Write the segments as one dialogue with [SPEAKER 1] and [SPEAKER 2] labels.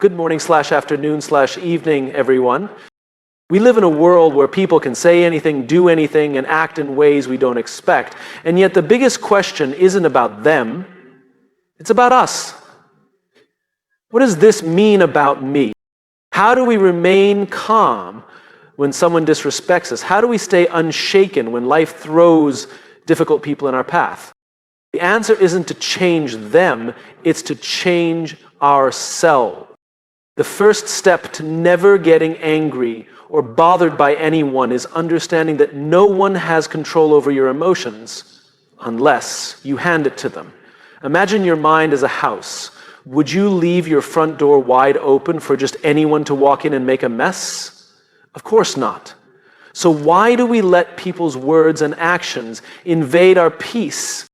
[SPEAKER 1] Good morning/afternoon/evening, everyone. We live in a world where people can say anything, do anything, and act in ways we don't expect. And yet the biggest question isn't about them, it's about us. What does this mean about me? How do we remain calm when someone disrespects us? How do we stay unshaken when life throws difficult people in our path? The answer isn't to change them, it's to change ourselves. The first step to never getting angry or bothered by anyone is understanding that no one has control over your emotions unless you hand it to them. Imagine your mind as a house. Would you leave your front door wide open for just anyone to walk in and make a mess? Of course not. So why do we let people's words and actions invade our peace?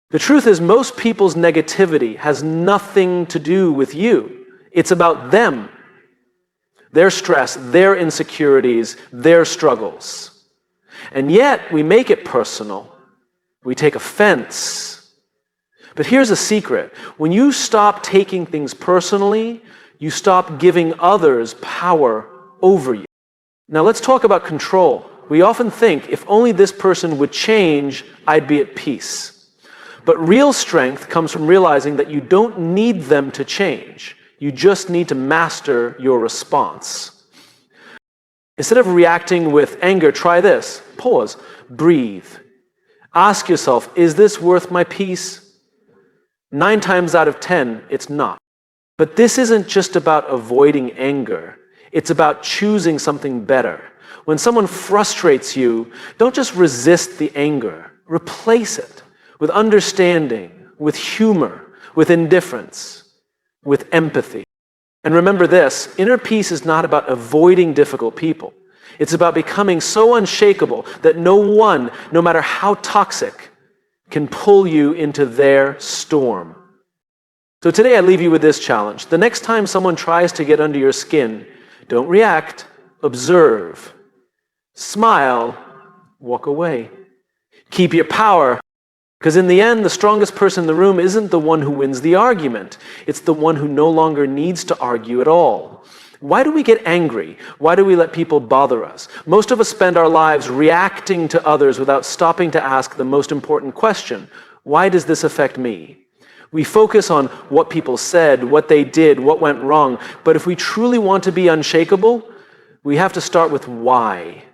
[SPEAKER 1] The truth is, most people's negativity has nothing to do with you. It's about them, their stress, their insecurities, their struggles. And yet, we make it personal. We take offense. But here's a secret. When you stop taking things personally, you stop giving others power over you. Now let's talk about control. We often think, if only this person would change, I'd be at peace. But real strength comes from realizing that you don't need them to change. You just need to master your response. Instead of reacting with anger, try this. Pause. Breathe. Ask yourself, is this worth my peace? 9 times out of 10, it's not. But this isn't just about avoiding anger. It's about choosing something better. When someone frustrates you, don't just resist the anger. Replace it with understanding, with humor, with indifference, with empathy. And remember this, inner peace is not about avoiding difficult people. It's about becoming so unshakable that no one, no matter how toxic, can pull you into their storm. So today I leave you with this challenge. The next time someone tries to get under your skin, don't react, observe. Smile, walk away. Keep your power. Because in the end, the strongest person in the room isn't the one who wins the argument. It's the one who no longer needs to argue at all. Why do we get angry? Why do we let people bother us? Most of us spend our lives reacting to others without stopping to ask the most important question. Why does this affect me? We focus on what people said, what they did, what went wrong. But if we truly want to be unshakable, we have to start with why.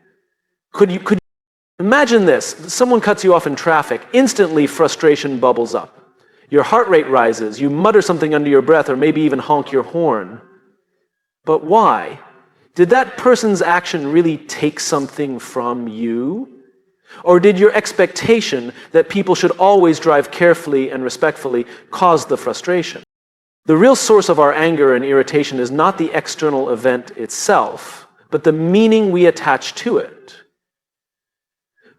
[SPEAKER 1] Imagine this, someone cuts you off in traffic, instantly frustration bubbles up. Your heart rate rises, you mutter something under your breath or maybe even honk your horn. But why? Did that person's action really take something from you? Or did your expectation that people should always drive carefully and respectfully cause the frustration? The real source of our anger and irritation is not the external event itself, but the meaning we attach to it.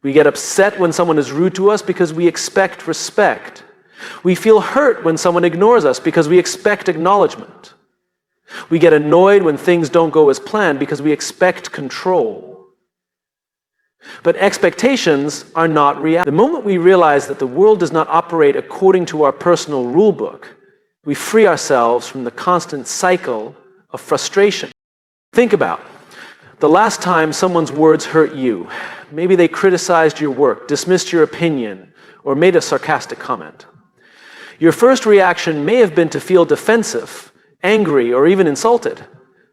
[SPEAKER 1] We get upset when someone is rude to us because we expect respect. We feel hurt when someone ignores us because we expect acknowledgement. We get annoyed when things don't go as planned because we expect control. But expectations are not reality. The moment we realize that the world does not operate according to our personal rule book, we free ourselves from the constant cycle of frustration. Think about the last time someone's words hurt you. Maybe they criticized your work, dismissed your opinion, or made a sarcastic comment. Your first reaction may have been to feel defensive, angry, or even insulted.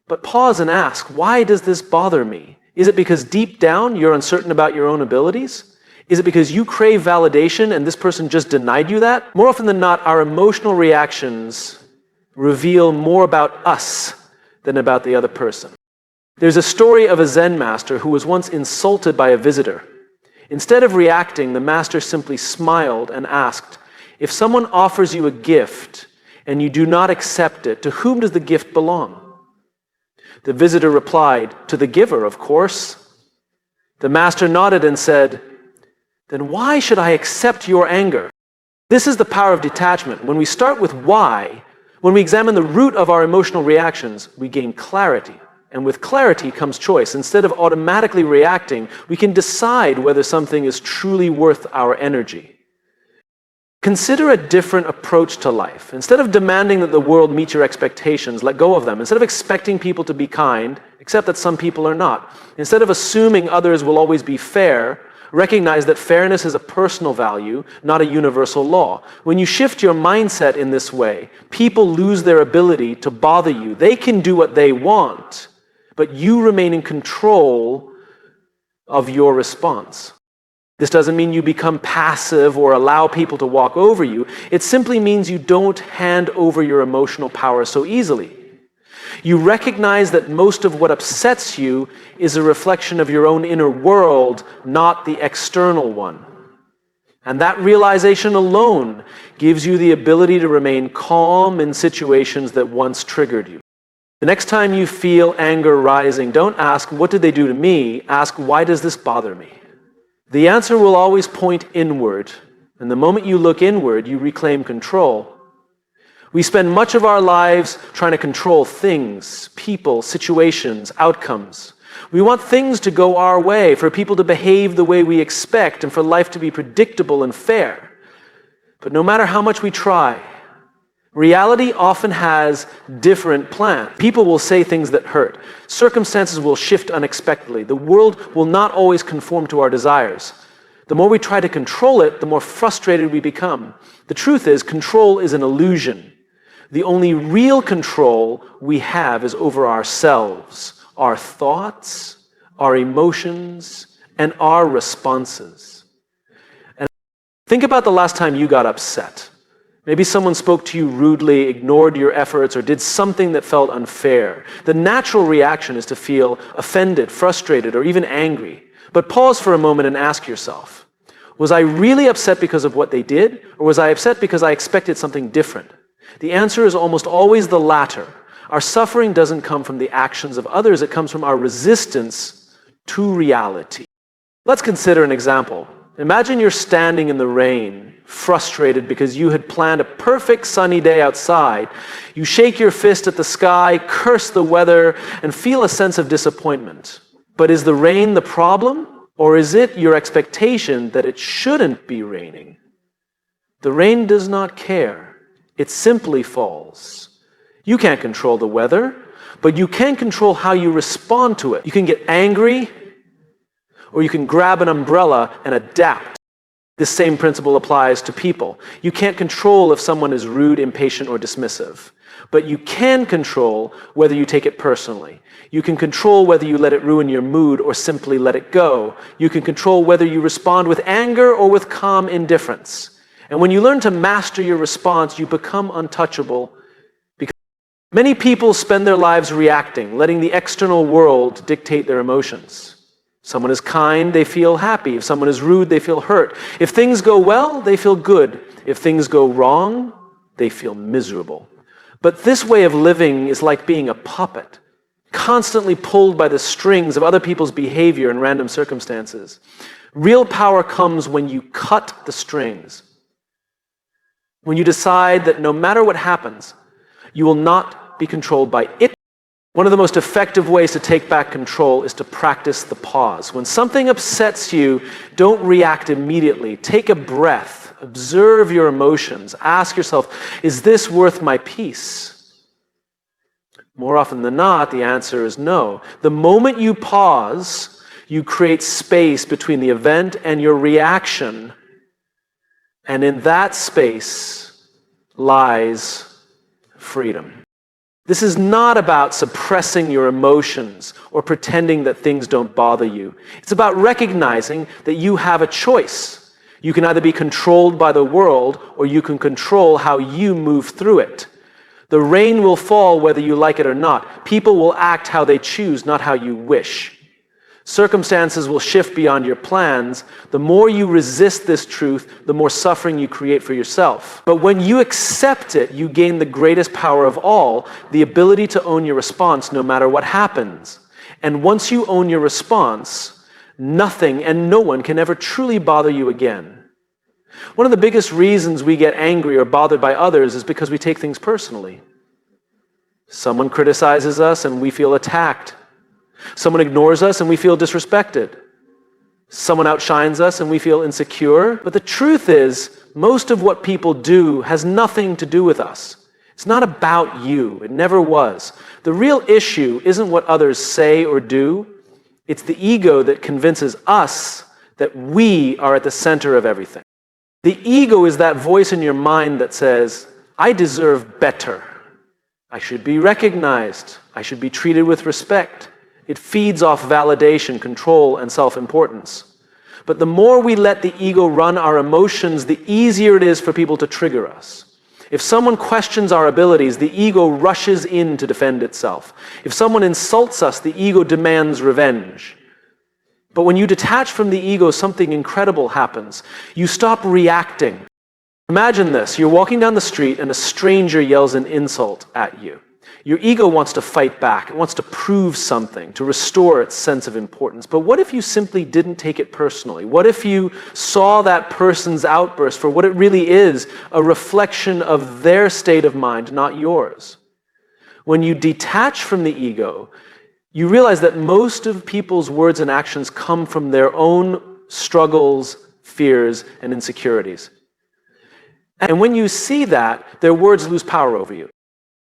[SPEAKER 1] But pause and ask, why does this bother me? Is it because deep down you're uncertain about your own abilities? Is it because you crave validation and this person just denied you that? More often than not, our emotional reactions reveal more about us than about the other person. There's a story of a Zen master who was once insulted by a visitor. Instead of reacting, the master simply smiled and asked, if someone offers you a gift and you do not accept it, to whom does the gift belong? The visitor replied, to the giver, of course. The master nodded and said, then why should I accept your anger? This is the power of detachment. When we start with why, when we examine the root of our emotional reactions, we gain clarity. And with clarity comes choice. Instead of automatically reacting, we can decide whether something is truly worth our energy. Consider a different approach to life. Instead of demanding that the world meet your expectations, let go of them. Instead of expecting people to be kind, accept that some people are not. Instead of assuming others will always be fair, recognize that fairness is a personal value, not a universal law. When you shift your mindset in this way, people lose their ability to bother you. They can do what they want, but you remain in control of your response. This doesn't mean you become passive or allow people to walk over you. It simply means you don't hand over your emotional power so easily. You recognize that most of what upsets you is a reflection of your own inner world, not the external one. And that realization alone gives you the ability to remain calm in situations that once triggered you. The next time you feel anger rising, don't ask, "What did they do to me?" Ask, "Why does this bother me?" The answer will always point inward, and the moment you look inward, you reclaim control. We spend much of our lives trying to control things, people, situations, outcomes. We want things to go our way, for people to behave the way we expect, and for life to be predictable and fair. But no matter how much we try, reality often has different plans. People will say things that hurt. Circumstances will shift unexpectedly. The world will not always conform to our desires. The more we try to control it, the more frustrated we become. The truth is, control is an illusion. The only real control we have is over ourselves, our thoughts, our emotions, and our responses. And think about the last time you got upset. Maybe someone spoke to you rudely, ignored your efforts, or did something that felt unfair. The natural reaction is to feel offended, frustrated, or even angry. But pause for a moment and ask yourself, was I really upset because of what they did, or was I upset because I expected something different? The answer is almost always the latter. Our suffering doesn't come from the actions of others, it comes from our resistance to reality. Let's consider an example. Imagine you're standing in the rain, frustrated because you had planned a perfect sunny day outside. You shake your fist at the sky, curse the weather, and feel a sense of disappointment. But is the rain the problem, or is it your expectation that it shouldn't be raining? The rain does not care. It simply falls. You can't control the weather, but you can control how you respond to it. You can get angry, or you can grab an umbrella and adapt. This same principle applies to people. You can't control if someone is rude, impatient, or dismissive, but you can control whether you take it personally. You can control whether you let it ruin your mood or simply let it go. You can control whether you respond with anger or with calm indifference. And when you learn to master your response, you become untouchable. Because many people spend their lives reacting, letting the external world dictate their emotions. Someone is kind, they feel happy. If someone is rude, they feel hurt. If things go well, they feel good. If things go wrong, they feel miserable. But this way of living is like being a puppet, constantly pulled by the strings of other people's behavior and random circumstances. Real power comes when you cut the strings. When you decide that no matter what happens, you will not be controlled by it. One of the most effective ways to take back control is to practice the pause. When something upsets you, don't react immediately. Take a breath. Observe your emotions. Ask yourself, is this worth my peace? More often than not, the answer is no. The moment you pause, you create space between the event and your reaction. And in that space lies freedom. This is not about suppressing your emotions or pretending that things don't bother you. It's about recognizing that you have a choice. You can either be controlled by the world or you can control how you move through it. The rain will fall whether you like it or not. People will act how they choose, not how you wish. Circumstances will shift beyond your plans. The more you resist this truth, the more suffering you create for yourself. But when you accept it, you gain the greatest power of all, the ability to own your response no matter what happens. And once you own your response, nothing and no one can ever truly bother you again. One of the biggest reasons we get angry or bothered by others is because we take things personally. Someone criticizes us and we feel attacked. Someone ignores us and we feel disrespected. Someone outshines us and we feel insecure. But the truth is, most of what people do has nothing to do with us. It's not about you. It never was. The real issue isn't what others say or do. It's the ego that convinces us that we are at the center of everything. The ego is that voice in your mind that says, I deserve better. I should be recognized. I should be treated with respect. It feeds off validation, control, and self-importance. But the more we let the ego run our emotions, the easier it is for people to trigger us. If someone questions our abilities, the ego rushes in to defend itself. If someone insults us, the ego demands revenge. But when you detach from the ego, something incredible happens. You stop reacting. Imagine this. You're walking down the street and a stranger yells an insult at you. Your ego wants to fight back. It wants to prove something, to restore its sense of importance. But what if you simply didn't take it personally? What if you saw that person's outburst for what it really is, a reflection of their state of mind, not yours? When you detach from the ego, you realize that most of people's words and actions come from their own struggles, fears, and insecurities. And when you see that, their words lose power over you.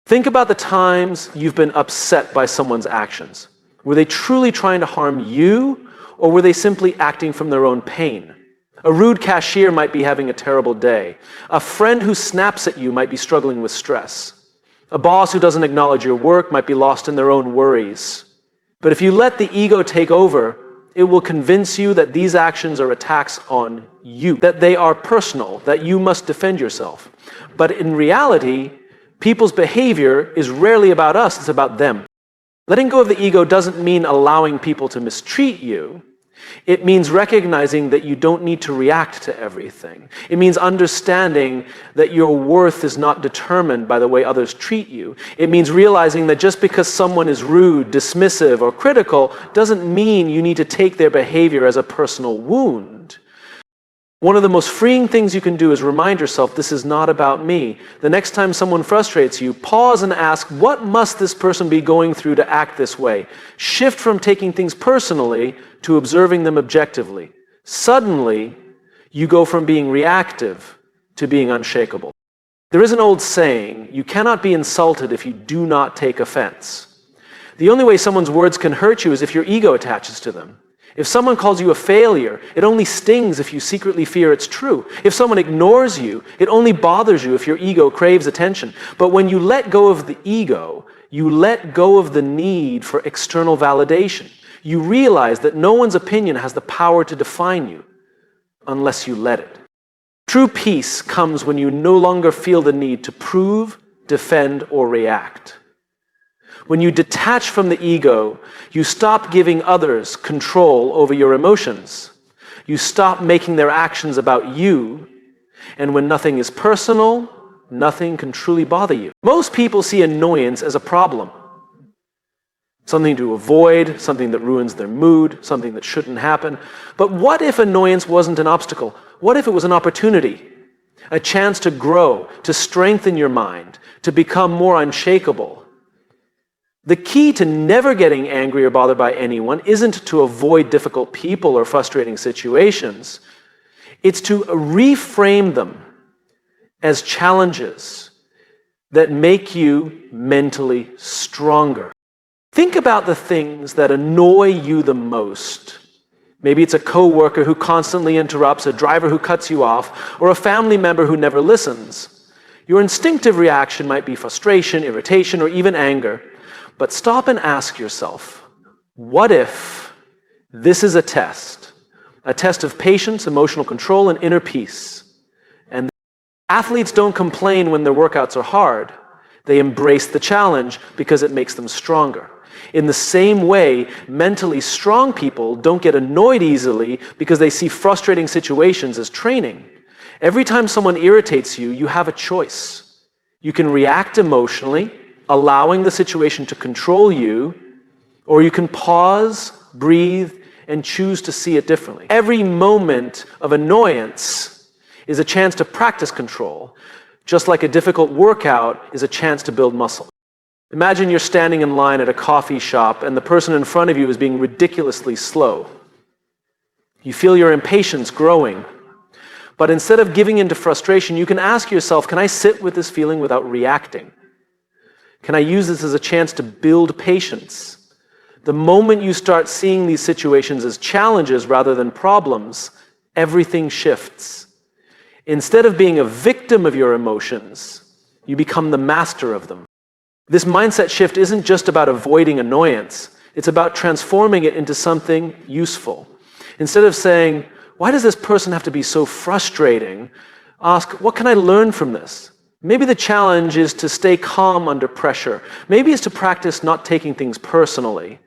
[SPEAKER 1] Think about the times you've been upset by someone's actions. Were they truly trying to harm you, or were they simply acting from their own pain? A rude cashier might be having a terrible day. A friend who snaps at you might be struggling with stress. A boss who doesn't acknowledge your work might be lost in their own worries. But if you let the ego take over, it will convince you that these actions are attacks on you, that they are personal, that you must defend yourself. But in reality, people's behavior is rarely about us, it's about them. Letting go of the ego doesn't mean allowing people to mistreat you. It means recognizing that you don't need to react to everything. It means understanding that your worth is not determined by the way others treat you. It means realizing that just because someone is rude, dismissive, or critical doesn't mean you need to take their behavior as a personal wound. One of the most freeing things you can do is remind yourself, this is not about me. The next time someone frustrates you, pause and ask, what must this person be going through to act this way? Shift from taking things personally to observing them objectively. Suddenly, you go from being reactive to being unshakable. There is an old saying, you cannot be insulted if you do not take offense. The only way someone's words can hurt you is if your ego attaches to them. If someone calls you a failure, it only stings if you secretly fear it's true. If someone ignores you, it only bothers you if your ego craves attention. But when you let go of the ego, you let go of the need for external validation. You realize that no one's opinion has the power to define you unless you let it. True peace comes when you no longer feel the need to prove, defend, or react. When you detach from the ego, you stop giving others control over your emotions. You stop making their actions about you, and when nothing is personal, nothing can truly bother you. Most people see annoyance as a problem. Something to avoid, something that ruins their mood, something that shouldn't happen. But what if annoyance wasn't an obstacle? What if it was an opportunity? A chance to grow, to strengthen your mind, to become more unshakable. The key to never getting angry or bothered by anyone isn't to avoid difficult people or frustrating situations. It's to reframe them as challenges that make you mentally stronger. Think about the things that annoy you the most. Maybe it's a coworker who constantly interrupts, a driver who cuts you off, or a family member who never listens. Your instinctive reaction might be frustration, irritation, or even anger. But stop and ask yourself, what if this is a test of patience, emotional control, and inner peace? And athletes don't complain when their workouts are hard. They embrace the challenge because it makes them stronger. In the same way, mentally strong people don't get annoyed easily because they see frustrating situations as training. Every time someone irritates you, you have a choice. You can react emotionally, allowing the situation to control you, or you can pause, breathe, and choose to see it differently. Every moment of annoyance is a chance to practice control, just like a difficult workout is a chance to build muscle. Imagine you're standing in line at a coffee shop and the person in front of you is being ridiculously slow. You feel your impatience growing. But instead of giving into frustration, you can ask yourself, can I sit with this feeling without reacting? Can I use this as a chance to build patience? The moment you start seeing these situations as challenges rather than problems, everything shifts. Instead of being a victim of your emotions, you become the master of them. This mindset shift isn't just about avoiding annoyance. It's about transforming it into something useful. Instead of saying, why does this person have to be so frustrating? Ask, what can I learn from this? Maybe the challenge is to stay calm under pressure. Maybe it's to practice not taking things personally.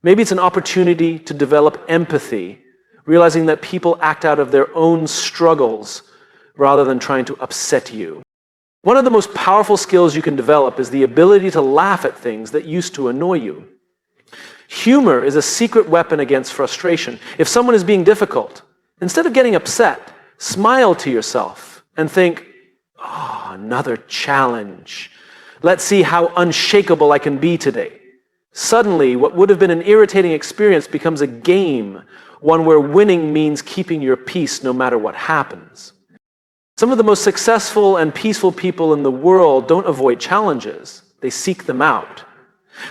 [SPEAKER 1] Maybe it's an opportunity to develop empathy, realizing that people act out of their own struggles rather than trying to upset you. One of the most powerful skills you can develop is the ability to laugh at things that used to annoy you. Humor is a secret weapon against frustration. If someone is being difficult, instead of getting upset, smile to yourself and think, oh, another challenge. Let's see how unshakable I can be today. Suddenly, what would have been an irritating experience becomes a game, one where winning means keeping your peace no matter what happens. Some of the most successful and peaceful people in the world don't avoid challenges. They seek them out.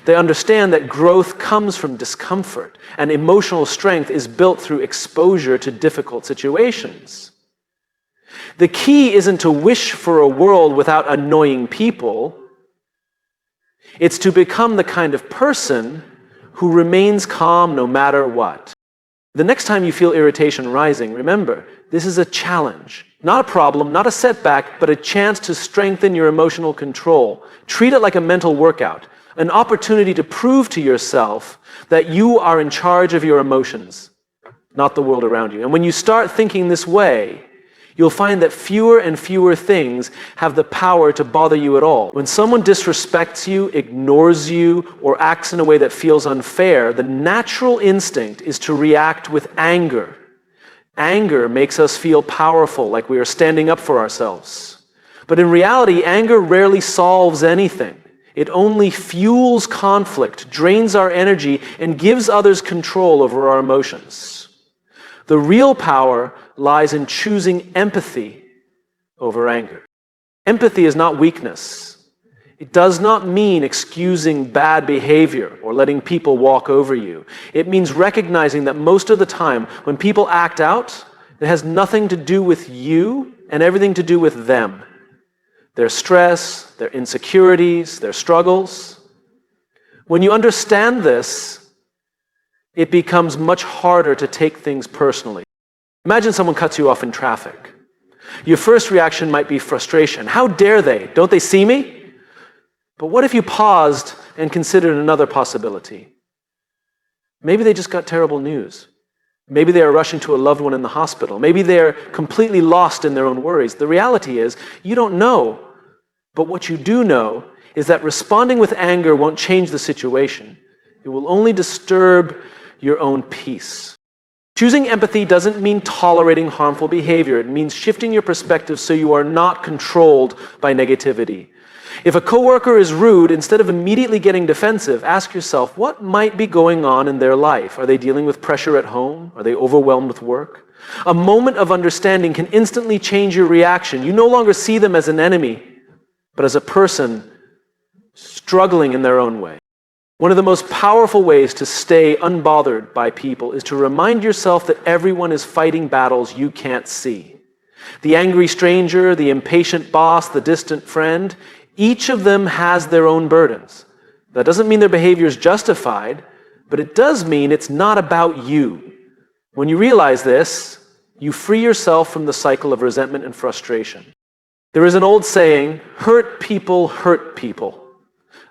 [SPEAKER 1] They understand that growth comes from discomfort, and emotional strength is built through exposure to difficult situations. The key isn't to wish for a world without annoying people. It's to become the kind of person who remains calm no matter what. The next time you feel irritation rising, remember, this is a challenge, not a problem, not a setback, but a chance to strengthen your emotional control. Treat it like a mental workout, an opportunity to prove to yourself that you are in charge of your emotions, not the world around you. And when you start thinking this way, you'll find that fewer and fewer things have the power to bother you at all. When someone disrespects you, ignores you, or acts in a way that feels unfair, the natural instinct is to react with anger. Anger makes us feel powerful, like we are standing up for ourselves. But in reality, anger rarely solves anything. It only fuels conflict, drains our energy, and gives others control over our emotions. The real power lies in choosing empathy over anger. Empathy is not weakness. It does not mean excusing bad behavior or letting people walk over you. It means recognizing that most of the time, when people act out, it has nothing to do with you and everything to do with them. Their stress, their insecurities, their struggles. When you understand this, it becomes much harder to take things personally. Imagine someone cuts you off in traffic. Your first reaction might be frustration. How dare they? Don't they see me? But what if you paused and considered another possibility? Maybe they just got terrible news. Maybe they are rushing to a loved one in the hospital. Maybe they're completely lost in their own worries. The reality is, you don't know. But what you do know is that responding with anger won't change the situation. It will only disturb your own peace. Choosing empathy doesn't mean tolerating harmful behavior. It means shifting your perspective so you are not controlled by negativity. If a coworker is rude, instead of immediately getting defensive, ask yourself, what might be going on in their life? Are they dealing with pressure at home? Are they overwhelmed with work? A moment of understanding can instantly change your reaction. You no longer see them as an enemy, but as a person struggling in their own way. One of the most powerful ways to stay unbothered by people is to remind yourself that everyone is fighting battles you can't see. The angry stranger, the impatient boss, the distant friend, each of them has their own burdens. That doesn't mean their behavior is justified, but it does mean it's not about you. When you realize this, you free yourself from the cycle of resentment and frustration. There is an old saying, hurt people hurt people.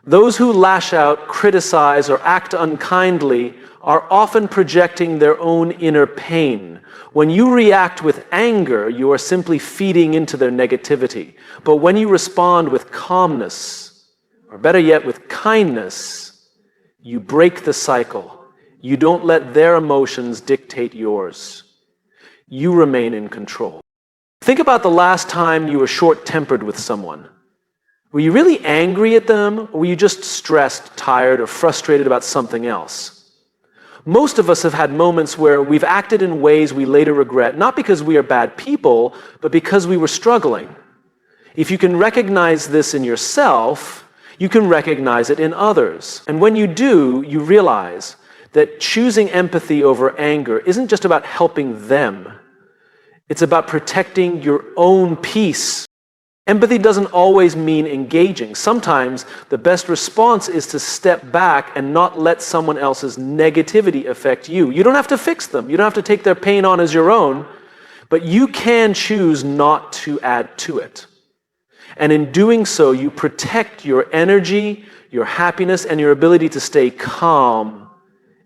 [SPEAKER 1] Those who lash out, criticize, or act unkindly are often projecting their own inner pain. When you react with anger, you are simply feeding into their negativity. But when you respond with calmness, or better yet, with kindness, you break the cycle. You don't let their emotions dictate yours. You remain in control. Think about the last time you were short-tempered with someone. Were you really angry at them, or were you just stressed, tired, or frustrated about something else? Most of us have had moments where we've acted in ways we later regret, not because we are bad people, but because we were struggling. If you can recognize this in yourself, you can recognize it in others. And when you do, you realize that choosing empathy over anger isn't just about helping them. It's about protecting your own peace. Empathy doesn't always mean engaging. Sometimes the best response is to step back and not let someone else's negativity affect you. You don't have to fix them. You don't have to take their pain on as your own, but you can choose not to add to it. And in doing so, you protect your energy, your happiness, and your ability to stay calm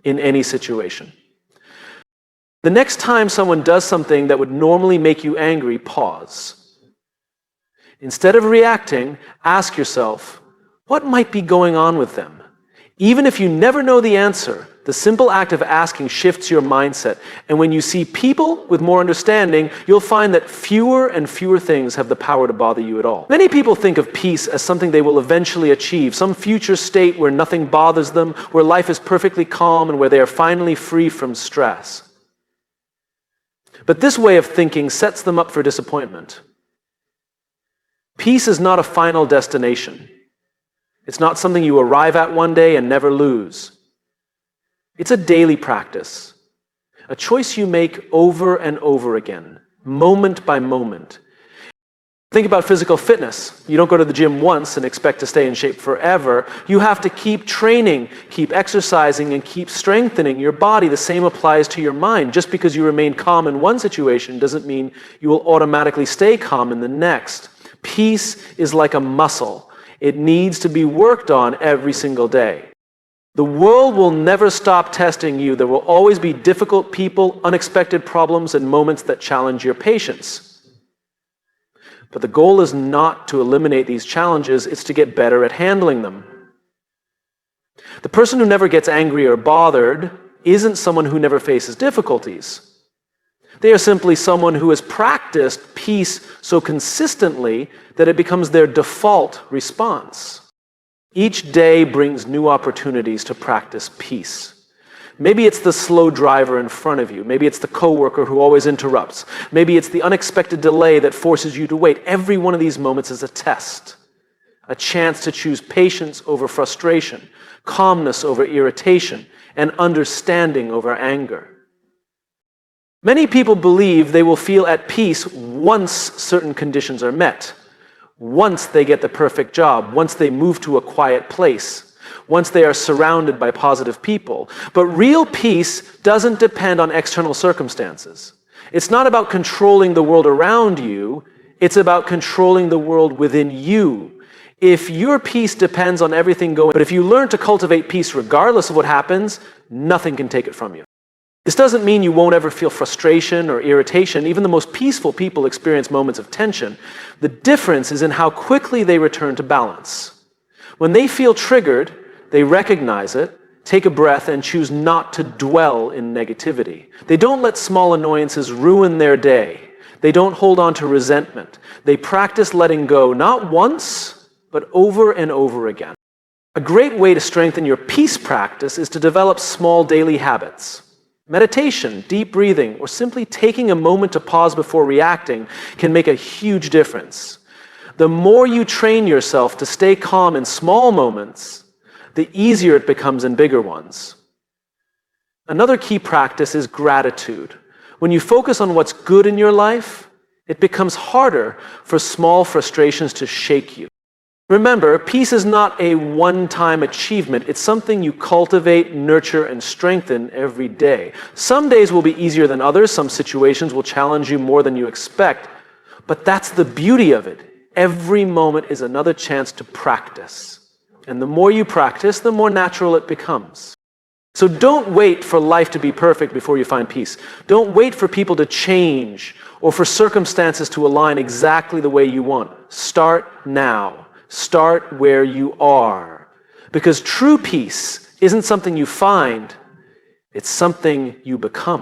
[SPEAKER 1] in any situation. The next time someone does something that would normally make you angry, pause. Instead of reacting, ask yourself, what might be going on with them? Even if you never know the answer, the simple act of asking shifts your mindset. And when you see people with more understanding, you'll find that fewer and fewer things have the power to bother you at all. Many people think of peace as something they will eventually achieve, some future state where nothing bothers them, where life is perfectly calm, and where they are finally free from stress. But this way of thinking sets them up for disappointment. Peace is not a final destination. It's not something you arrive at one day and never lose. It's a daily practice, a choice you make over and over again, moment by moment. Think about physical fitness. You don't go to the gym once and expect to stay in shape forever. You have to keep training, keep exercising, and keep strengthening your body. The same applies to your mind. Just because you remain calm in one situation doesn't mean you will automatically stay calm in the next. Peace is like a muscle. It needs to be worked on every single day. The world will never stop testing you. There will always be difficult people, unexpected problems, and moments that challenge your patience. But the goal is not to eliminate these challenges, it's to get better at handling them. The person who never gets angry or bothered isn't someone who never faces difficulties. They are simply someone who has practiced peace so consistently that it becomes their default response. Each day brings new opportunities to practice peace. Maybe it's the slow driver in front of you. Maybe it's the coworker who always interrupts. Maybe it's the unexpected delay that forces you to wait. Every one of these moments is a test, a chance to choose patience over frustration, calmness over irritation, and understanding over anger. Many people believe they will feel at peace once certain conditions are met, once they get the perfect job, once they move to a quiet place, once they are surrounded by positive people. But real peace doesn't depend on external circumstances. It's not about controlling the world around you, it's about controlling the world within you. If your peace depends on everything going, but if you learn to cultivate peace regardless of what happens, nothing can take it from you. This doesn't mean you won't ever feel frustration or irritation. Even the most peaceful people experience moments of tension. The difference is in how quickly they return to balance. When they feel triggered, they recognize it, take a breath, and choose not to dwell in negativity. They don't let small annoyances ruin their day. They don't hold on to resentment. They practice letting go, not once, but over and over again. A great way to strengthen your peace practice is to develop small daily habits. Meditation, deep breathing, or simply taking a moment to pause before reacting can make a huge difference. The more you train yourself to stay calm in small moments, the easier it becomes in bigger ones. Another key practice is gratitude. When you focus on what's good in your life, it becomes harder for small frustrations to shake you. Remember, peace is not a one-time achievement. It's something you cultivate, nurture, and strengthen every day. Some days will be easier than others. Some situations will challenge you more than you expect. But that's the beauty of it. Every moment is another chance to practice. And the more you practice, the more natural it becomes. So don't wait for life to be perfect before you find peace. Don't wait for people to change or for circumstances to align exactly the way you want. Start now. Start where you are. Because true peace isn't something you find, it's something you become.